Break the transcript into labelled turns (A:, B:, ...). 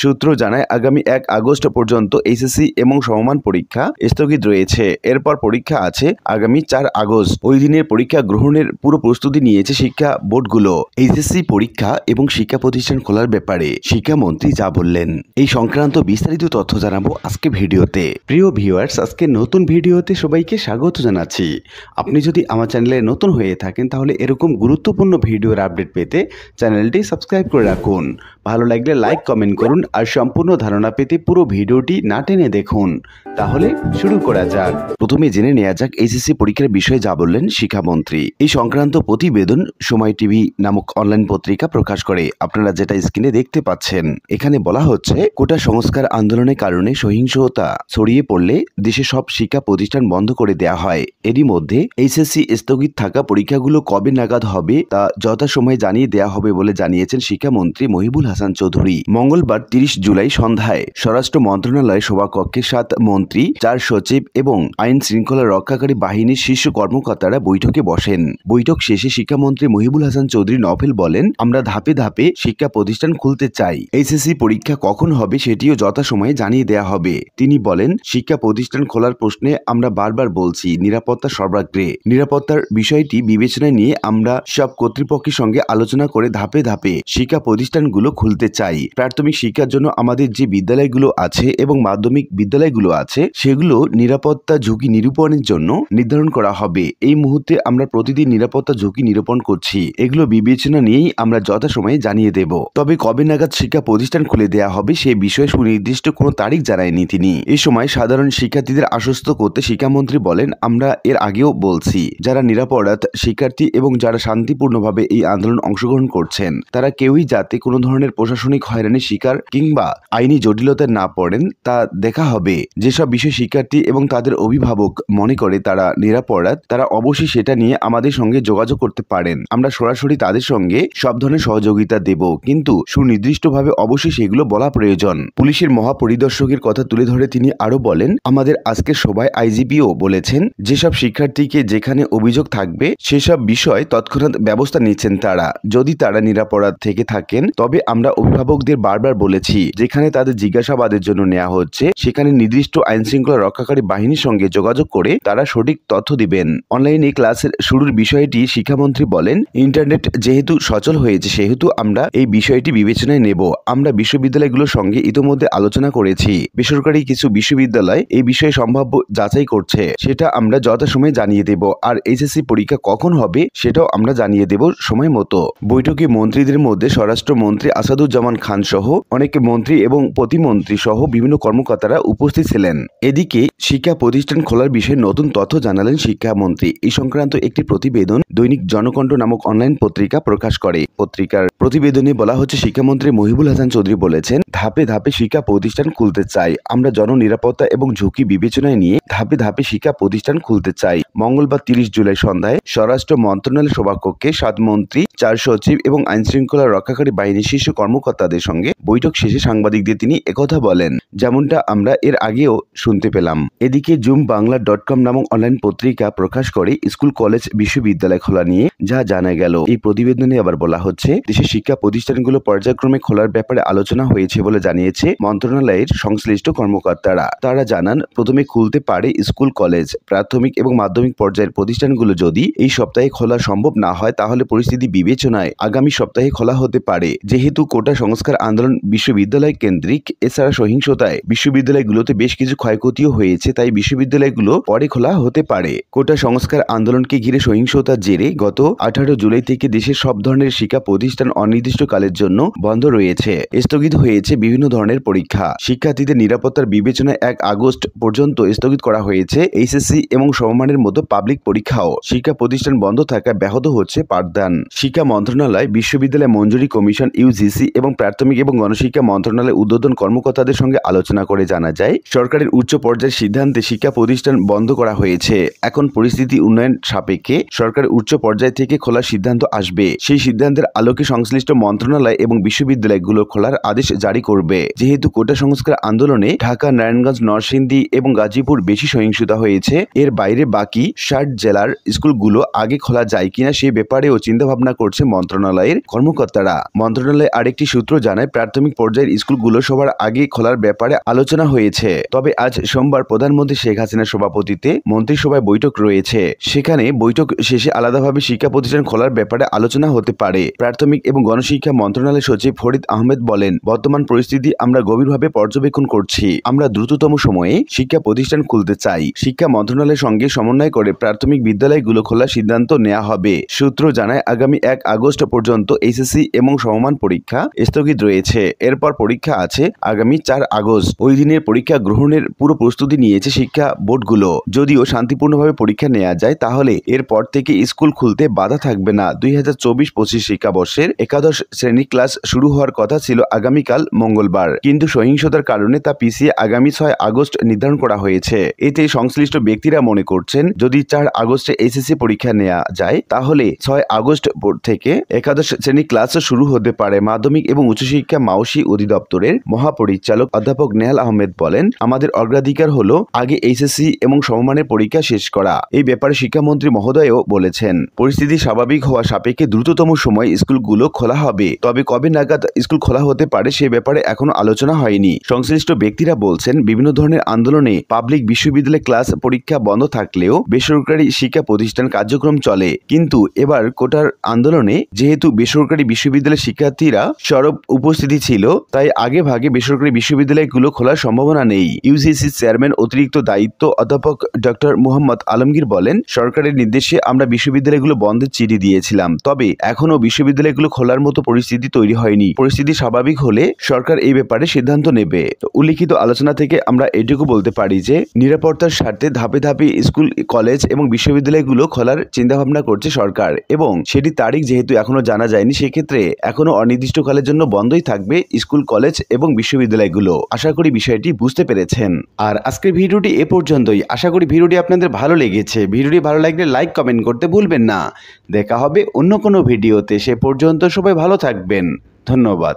A: সূত্র জানায় আগামী 1 আগস্ট পর্যন্ত এইচএসসি এবং সমমান পরীক্ষা স্থগিত রয়েছে। এরপর পরীক্ষা আছে আগামী 4 আগস্ট। ওই দিনের পরীক্ষা গ্রহণের পুরো প্রস্তুতি নিয়েছে শিক্ষা বোর্ডগুলো। এইচএসসি পরীক্ষা এবং শিক্ষা প্রতিষ্ঠান খোলার ব্যাপারে শিক্ষামন্ত্রী যা বললেন, এই সংক্রান্ত বিস্তারিত তথ্য জানাবো আজকে ভিডিওতে। প্রিয় ভিউয়ার্স, আজকে নতুন ভিডিওতে সবাইকে স্বাগত জানাচ্ছি। আপনি যদি আমার চ্যানেলে নতুন হয়ে থাকেন তাহলে এরকম গুরুত্বপূর্ণ ভিডিওর আপডেট পেতে চ্যানেলটি সাবস্ক্রাইব করে রাখুন। ভালো লাগলে লাইক কমেন্ট করুন আর সম্পূর্ণ ধারণা পেতে পুরো ভিডিওটি না টেনে দেখুন। তাহলে শুরু করা যাক। প্রথমে জেনে নেওয়া যাক এইচএসসি পরীক্ষার বিষয়ে যা বললেন শিক্ষামন্ত্রী। এই সংক্রান্ত প্রতিবেদন সময় টিভি নামক অনলাইন পত্রিকা প্রকাশ করে। আপনারা যেটা স্ক্রিনে দেখতে পাচ্ছেন, এখানে বলা হচ্ছে কোটা সংস্কার আন্দোলনের কারণে সহিংসতা ছড়িয়ে পড়লে দেশে সব শিক্ষা প্রতিষ্ঠান বন্ধ করে দেওয়া হয়। এরই মধ্যে এইচএসসি স্থগিত থাকা পরীক্ষাগুলো কবে নাগাদ হবে তা যথাসময়ে জানিয়ে দেওয়া হবে বলে জানিয়েছেন শিক্ষামন্ত্রী মহিবুল হাসান চৌধুরী। মঙ্গলবার 30 জুলাই সন্ধ্যায় স্বরাষ্ট্র মন্ত্রণালয়ের সভাকক্ষে 7 মন্ত্রী, 4 সচিব এবং আইন শৃঙ্খলা রক্ষাকারী বাহিনীর শীর্ষ কর্মকর্তারা বৈঠকে বসেন। বৈঠক শেষে শিক্ষামন্ত্রী মহিবুল হাসান চৌধুরী নফেল বলেন, আমরা ধাপে ধাপে শিক্ষা প্রতিষ্ঠান খুলতে চাই। এইচএসসি পরীক্ষা কখন হবে সেটিও যথাসময়ে জানিয়ে দেওয়া হবে। তিনি বলেন, শিক্ষা প্রতিষ্ঠান খোলার প্রশ্নে আমরা বারবার বলছি নিরাপত্তা সর্বাগ্রে। নিরাপত্তার বিষয়টি বিবেচনায় নিয়ে আমরা সব কর্তৃপক্ষের সঙ্গে আলোচনা করে ধাপে ধাপে শিক্ষা প্রতিষ্ঠানগুলো খুলতে চাই। প্রাথমিক শিক্ষার জন্য আমাদের যে বিদ্যালয়গুলো আছে এবং মাধ্যমিক বিদ্যালয়গুলো আছে সেগুলো নিরাপত্তা ঝুঁকি নিরূপণের জন্য নির্ধারণ করা হবে। এই মুহূর্তে আমরা প্রতিদিন নিরাপত্তা ঝুঁকি নিরূপণ করছি। এগুলো বিবেচনা নিয়েই আমরা যথাসময়ে জানিয়ে দেব। তবে কবে নাগাদ শিক্ষা প্রতিষ্ঠান খুলে দেওয়া হবে সে বিষয়ে সুনির্দিষ্ট কোনো তারিখ জানায়নি তিনি। এ সময় সাধারণ শিক্ষার্থীদের আশ্বস্ত করতে শিক্ষামন্ত্রী বলেন, আমরা এর আগেও বলছি যারা নিরাপরাধ শিক্ষার্থী এবং যারা শান্তিপূর্ণভাবে এই আন্দোলন অংশগ্রহণ করছেন তারা কেউই যাতে কোনো ধরনের প্রশাসনিক হয়রানির শিকার কিংবা আইনি জটিলতায় না পড়েন তা দেখা হবে। যেসব বিষয় শিক্ষার্থী এবং তাদের অভিভাবক মনে করে তারা নিরাপরাধ তারা অবশ্যই সেটা নিয়ে আমাদের সঙ্গে যোগাযোগ করতে পারেন। আমরা সরাসরি তাদের সঙ্গে সব ধরনের সহযোগিতা দেব, কিন্তু সুনির্দিষ্টভাবে অবশ্যই সেগুলো বলা প্রয়োজন। পুলিশের মহাপরিদর্শকের কথা তুলে ধরে তিনি আরো বলেন, আমাদের আজকের সভায় আইজিপিও বলেছেন যেসব শিক্ষার্থীকে যেখানে অভিযোগ থাকবে সেসব বিষয় তৎক্ষণাৎ ব্যবস্থা নিচ্ছেন তারা। যদি তারা নিরাপরাধ থেকে থাকেন তবে আমরা অভিভাবকদের বারবার বলেছি যেখানে তাদের জিজ্ঞাসাবাদের জন্য নেওয়া হচ্ছে সেখানে নির্দিষ্ট আইন শৃঙ্খলা রক্ষাকারী বাহিনীর সঙ্গে যোগাযোগ করে তারা সঠিক তথ্য দিবেন। অনলাইনে ক্লাসের শুরুর বিষয়টি শিক্ষামন্ত্রী বলেন, ইন্টারনেট যেহেতু সচল হয়েছে সেহেতু আমরা এই বিষয়টি বিবেচনায় নেব। আমরা বিশ্ববিদ্যালয়গুলোর সঙ্গে ইতোমধ্যে আলোচনা করেছি। বেসরকারি কিছু বিশ্ববিদ্যালয় এই বিষয়ে সম্ভাব্য যাচাই করছে, সেটা আমরা যথাসময়ে জানিয়ে দেব। আর এইচএসসি পরীক্ষা কখন হবে সেটাও আমরা জানিয়ে দেব সময় মতো। বৈঠকে মন্ত্রীদের মধ্যে স্বরাষ্ট্রমন্ত্রী আসাদুজ্জামান খান সহ অনেক মন্ত্রী এবং প্রতিমন্ত্রী সহ বিভিন্ন কর্মকর্তারা উপস্থিত ছিলেন। এদিকে শিক্ষা প্রতিষ্ঠান খোলার বিষয়ে নতুন তথ্য জানালেন শিক্ষামন্ত্রী। এই সংক্রান্ত একটি প্রতিবেদন দৈনিক জনকণ্ঠ নামক অনলাইন পত্রিকা প্রকাশ করে। পত্রিকার প্রতিবেদনে বলা হচ্ছে, শিক্ষামন্ত্রী মহিবুল হাসান চৌধুরী বলেছেন, ধাপে ধাপে শিক্ষা প্রতিষ্ঠান খুলতে চাই। আমরা জননিরাপত্তা এবং ঝুঁকি বিবেচনায় নিয়ে ধাপে ধাপে শিক্ষা প্রতিষ্ঠান খুলতে চাই। মঙ্গলবার 30 জুলাই সন্ধ্যায় স্বরাষ্ট্র মন্ত্রণালয়ের সভাকক্ষে 7 মন্ত্রী, 4 সচিব এবং আইন শৃঙ্খলা রক্ষাকারী বাহিনীর শীর্ষ কর্মকর্তাদের সঙ্গে বৈঠক শেষে সাংবাদিকদের তিনি একথা বলেন, যেমনটা আমরা এর আগেও শুনতে পেলাম। এদিকে zoomBangla.com নামক অনলাইন পত্রিকা প্রকাশ করে স্কুল, কলেজ, বিশ্ববিদ্যালয় খোলা নিয়ে যা জানা গেল। এই প্রতিবেদনে আবার বলা হচ্ছে, দেশের শিক্ষা প্রতিষ্ঠানগুলো পর্যায়ক্রমে খোলার ব্যাপারে আলোচনা হয়েছে বলে জানিয়েছে মন্ত্রণালয়ের সংশ্লিষ্ট কর্মকর্তারা। তারা জানান, প্রথমে খুলতে পারে স্কুল, কলেজ, প্রাথমিক এবং মাধ্যমিক পর্যায়ের প্রতিষ্ঠানগুলো। যদি এই সপ্তাহে খোলা সম্ভব না হয় তাহলে পরিস্থিতি বিবেচনায় আগামী সপ্তাহে খোলা হতে পারে। যেহেতু কোটা সংস্কার আন্দোলন বিশ্ববিদ্যালয় কেন্দ্রিক, এছাড়া সহিংসতায় বিশ্ববিদ্যালয়গুলোতে বেশ কিছু ক্ষয়ক্ষতিও হয়েছে, তাই বিশ্ববিদ্যালয়গুলো পরে খোলা হতে পারে। কোটা সংস্কার আন্দোলনকে ঘিরে সহিংসতার জেরে গত 18 জুলাই থেকে দেশের সব ধরনের শিক্ষা প্রতিষ্ঠান অনির্দিষ্টকালের জন্য বন্ধ রয়েছে। স্থগিত হয়েছে বিভিন্ন ধরনের পরীক্ষা। শিক্ষার্থীদের নিরাপত্তার বিবেচনায় 1 আগস্ট পর্যন্ত স্থগিত করা হয়েছে এইচএসসি এবং সমমানের মতো পাবলিক পরীক্ষাও। শিক্ষা প্রতিষ্ঠান বন্ধ থাকায় ব্যাহত হচ্ছে পাঠদান। শিক্ষা মন্ত্রণালয়, বিশ্ববিদ্যালয় মঞ্জুরি কমিশন, ইউজিসি এবং প্রাথমিক এবং গণশিক্ষা মন্ত্রণালয় ঊর্ধ্বতন কর্মকর্তাদের সঙ্গে আলোচনা করে জানা যায়, সরকারের উচ্চ পর্যায়ের সিদ্ধান্তে শিক্ষা প্রতিষ্ঠান বন্ধ করা হয়েছে। এখন পরিস্থিতি উন্নয়ন সাপেক্ষে সরকারের উচ্চ পর্যায় থেকে খোলার সিদ্ধান্ত আসবে। সেই সিদ্ধান্তের আলোকে সংশ্লিষ্ট মন্ত্রণালয় এবং বিশ্ববিদ্যালয়গুলো খোলার আদেশ জারি করবে। যেহেতু কোটা সংস্কার আন্দোলনে ঢাকা, নারায়ণগঞ্জ, নরসিংদী এবং গাজীপুর বেশি সহিংসতা হয়েছে, এর বাইরে বাকি 60 জেলার স্কুলগুলো আগে খোলা যায় কিনা সে ব্যাপারেও চিন্তাভাবনা করছে মন্ত্রণালয়ের কর্মকর্তারা। মন্ত্রণালয়ের আরেকটি সূত্র জানায়, প্রাথমিক পর্যায়ের স্কুলগুলো সবার আগে খোলার ব্যাপারে আলোচনা হয়েছে। তবে আজ সোমবার প্রধানমন্ত্রী শেখ হাসিনার সভাপতিত্বে মন্ত্রিসভায় বৈঠক রয়েছে। সেখানে বৈঠক শেষে আলাদাভাবে শিক্ষা প্রতিষ্ঠান খোলার ব্যাপারে আলোচনা হতে পারে। প্রাথমিক এবং গণশিক্ষা মন্ত্রণালয়ের সচিব ফরিদ আহমেদ বলেন, বর্তমান পরিস্থিতি আমরা গভীরভাবে পর্যবেক্ষণ করছি। আমরা দ্রুততম সময়ে শিক্ষা প্রতিষ্ঠান খুলতে চাই। শিক্ষা মন্ত্রণালয়ের সঙ্গে সমন্বয় করে প্রাথমিক বিদ্যালয়গুলো খোলার সিদ্ধান্ত নেওয়া হবে। সূত্র জানায়, আগামী 1 আগস্ট পর্যন্ত এইচএসসি এবং সমমান পরীক্ষা স্থগিত রয়েছে। এরপর পরীক্ষা আছে আগামী 4 আগস্ট। ওই দিনের পরীক্ষা গ্রহণের পুরো প্রস্তুতি নিয়েছে শিক্ষা বোর্ডগুলো। যদিও শান্তিপূর্ণভাবে পরীক্ষা নেওয়া যায়, তাহলে এরপর থেকে স্কুল খুলতে বাধা থাকবে না। 2024-25 শিক্ষাবর্ষের একাদশ শ্রেণী ক্লাস শুরু হওয়ার কথা ছিল আগামীকাল মঙ্গলবার, কিন্তু সহিংসতার কারণে তা পিছিয়ে আগামী 6 আগস্ট নির্ধারণ করা হয়েছে। এতে সংশ্লিষ্ট ব্যক্তিরা মনে করছেন, যদি 4 আগস্টে এইচএসসি পরীক্ষা নেওয়া যায়, তাহলে 6 আগস্ট থেকে একাদশ শ্রেণী ক্লাস শুরু হতে পারে। মাধ্যমিক এবং উচ্চশিক্ষা মাউসি অধিদপ্তরের মহাপরিচালক অধ্যাপক নেহাল আহমেদ বলেন, আমাদের অগ্রাধিকার হলো আগে এইচএসসি এবং সমমানের পরীক্ষা শেষ করা। এই ব্যাপারে শিক্ষামন্ত্রী মহোদয়ও বলেছেন, পরিস্থিতি স্বাভাবিক হওয়া সাপেক্ষে দ্রুততম সময় স্কুলগুলো খোলা হবে। তবে কবে নাগাদ স্কুল খোলা হতে পারে সে ব্যাপারে এখনো আলোচনা হয়নি। সংশ্লিষ্ট ব্যক্তিরা বলছেন, বিভিন্ন ধরনের আন্দোলনে পাবলিক বিশ্ববিদ্যালয়ে ক্লাস পরীক্ষা বন্ধ থাকলেও বেসরকারি শিক্ষা প্রতিষ্ঠান কার্যক্রম চলে। কিন্তু এবার কোটার আন্দোলনে যেহেতু বেসরকারি বিশ্ববিদ্যালয়ের শিক্ষার্থীরা সরব উপস্থিতি ছিল, তাই আগে ভাগে বেসরকারি বিশ্ববিদ্যালয়গুলো খোলার সম্ভাবনা নেই। ইউজিসি চেয়ারম্যান অতিরিক্ত দায়িত্ব অধ্যাপক ডক্টর মুহাম্মদ আলমগীর বলেন, সরকারের নির্দেশে আমরা বিশ্ববিদ্যালয়গুলো বন্ধের চিঠি দিয়েছিলাম। তবে এখনো বিশ্ববিদ্যালয়গুলো খোলার মতো পরিস্থিতি তৈরি হয়নি। পরিস্থিতি স্বাভাবিক হলে সরকার এই ব্যাপারে সিদ্ধান্ত নেবে। উল্লিখিত আলোচনা থেকে আমরা এটুকু বলতে পারি যে, নিরাপত্তার স্বার্থে ধাপে ধাপে স্কুল, কলেজ এবং বিশ্ববিদ্যালয়গুলো খোলার চিন্তাভাবনা করছে সরকার, এবং সেটি তারিখ যেহেতু এখনো জানা যায়নি, সেক্ষেত্রে এখনো অনির্দিষ্টকালের জন্য বন্ধই থাকবে স্কুল, কলেজ এবং বিশ্ববিদ্যালয়গুলো। আশা করি বিষয়টি বুঝতে পেরেছেন। আর আজকের ভিডিওটি এ পর্যন্তই। আশা করি ভিডিওটি আপনাদের ভালো লেগেছে। ভিডিওটি ভালো লাগলে লাইক, কমেন্ট করতে ভুলবেন না। দেখা হবে অন্য কোনো ভিডিওতে। সে পর্যন্ত সবাই ভালো থাকবেন। ধন্যবাদ।